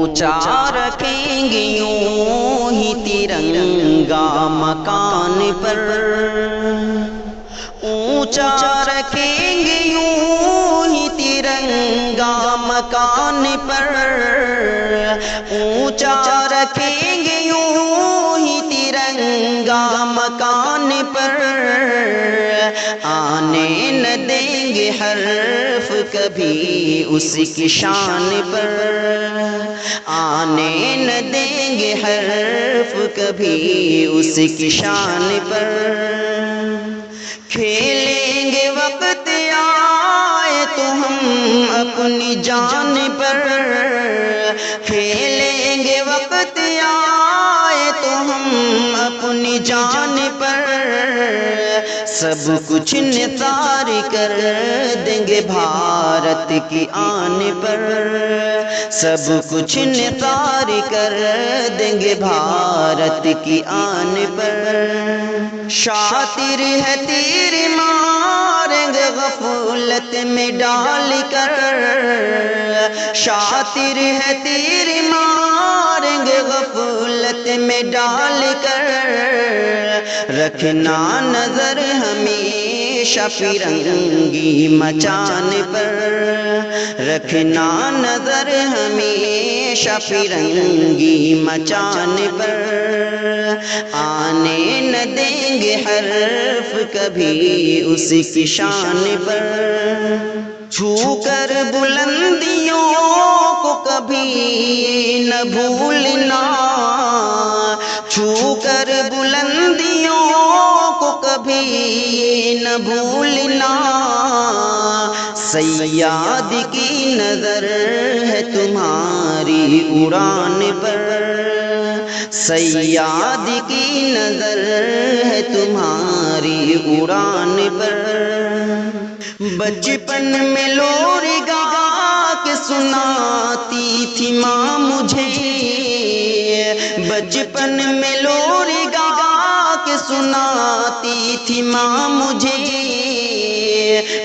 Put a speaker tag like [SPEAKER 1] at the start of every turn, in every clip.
[SPEAKER 1] اونچا رکھیں گے یوں ہی ترنگا مکان پر، اونچا رکھیں گے یوں ہی ترنگا مکان پر، اونچا رکھیں گے یوں ہی ترنگا مکان پر، آنے نہ دیں گے حرف کبھی اس کی شان پر، آنے نہ دیں گے حرف کبھی اس کی شان پر، کھیلیں گے وقت آئے تو ہم اپنی جان پر، کھیلیں گے وقت آئے تو ہم اپنی جان پر، سب کچھ نثار کر دیں گے بھارت کی آن پر، سب کچھ نثار کر دیں گے بھارت کی آن پر، شاطر ہے تیر ماریں گے غفلت میں ڈال کر، شاطر ہے تیر ماریں گے غفلت میں ڈال کر، رکھنا نظر ہمیشہ فرنگی مچان پر، رکھنا نظر ہمیشہ فرنگی مچان پر، آنے نہ دیں گے حرف کبھی اس کی شان پر، چھو کر بلندیوں کو کبھی نہ بھولنا، چھو کر بلندیوں کو کبھی نہ بھولنا، صیاد کی نظر ہے تمہاری اڑان پر، صیاد کی نظر ہے تمہاری اڑان پر، بچپن میں لوری گا کے سناتی تھی ماں مجھے، بچپن میں لوری گا کے سناتی تھی ماں مجھے،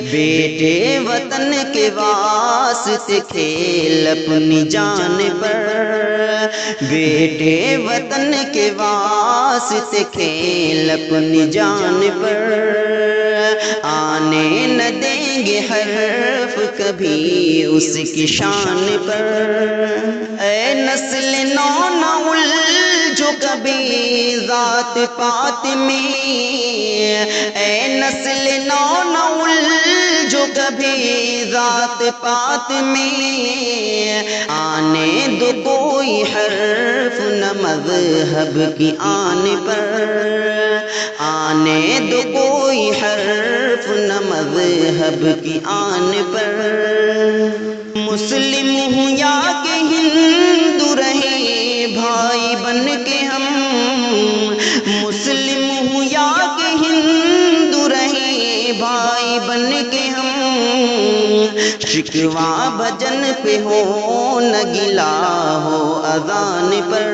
[SPEAKER 1] بیٹے وطن کے واسطے کھیل اپنی جان پر، بیٹے وطن کے واسطے کھیل اپنی جان پر، آنے نہ دیں گے حرف کبھی اس کی شان پر، اے نسل نو نہ الجھو کبھی ذات پات میں، اے نسل نو نہ الجھو کبھی ذات پات میں، آنے دو کوئی حرف نہ مذہب کی آن پر، آنے دو کوئی حرف نہ مذہب کی آن پر، مسلم ہوں یا کہ ہندو رہے بھائی بن کے ہم، مسلم ہوں یا کہ ہندو رہے بھائی بن کے ہم، شکوہ بھجن پہ ہو نہ گلا ہو اذان پر،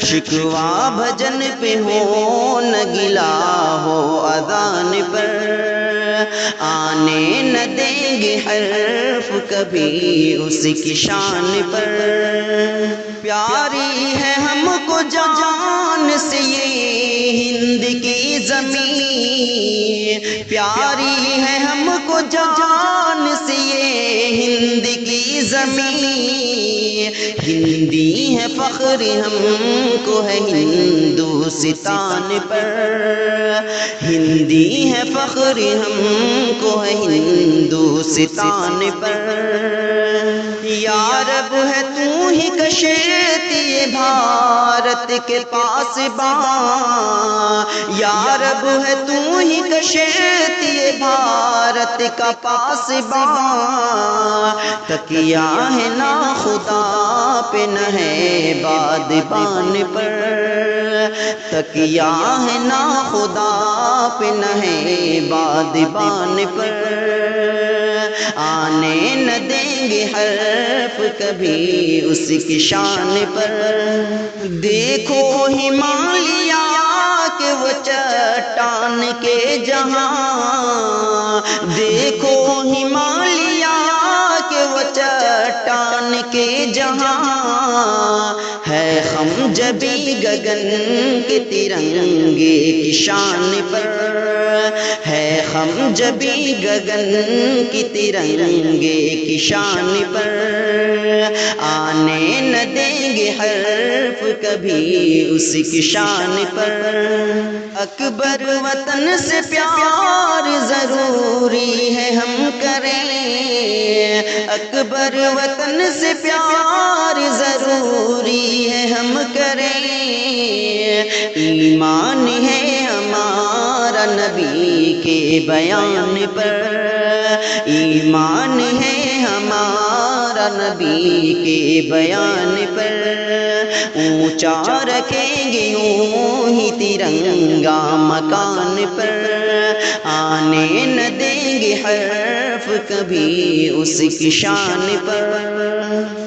[SPEAKER 1] شکوہ بھجن پہ ہو نہ گلا ہو اذان پر، آنے نہ دیں گے حرف کبھی اس کی شان پر، پیاری ہے ہم کو جان سے یہ ہند کی زمین، پیاری ہے ہم کو جان سے یہ ہند کی زمین، ہندی ہے فخر ہم کو ہے ہندوستان پر، ہندی ہے فخر ہم کو ہے ہندوستان پر، یا رب ہے تو ہی کشتی بھارت کے پاس باں، یا رب ہے تو ہی کشتی بھارت کا پاس باں، تکیہ ہے نا خدا پہ نہ ہے بادبان پر، تکیہ ہے نا خدا پہ نہ ہے بادبان پر، آنے نہ دیں گے حرف کبھی اس کی شان پر، دیکھو ہمالیہ کے وہ چٹان کے جہاں، دیکھو ہمالیہ کے وہ چٹان کے جہاں ہے خم جبی گگن کے ترنگے کی شان پر، ہے خم جبی گگن کی ترنگے کی شان پر، آنے نہ دیں گے حرف کبھی اس کی شان پر۔ اکبر وطن سے پیار ضروری ہے ہم کریں، اکبر وطن سے پیار ضروری ہے ہم کریں، ایمان ہے ہمارا نبی کے بیان پر، ایمان ہے ہمارا نبی کے بیان پر، اونچا رکھیں گے یوں ہی ترنگا مکان پر، آنے نہ دیں گے حرف کبھی اس کی شان پر۔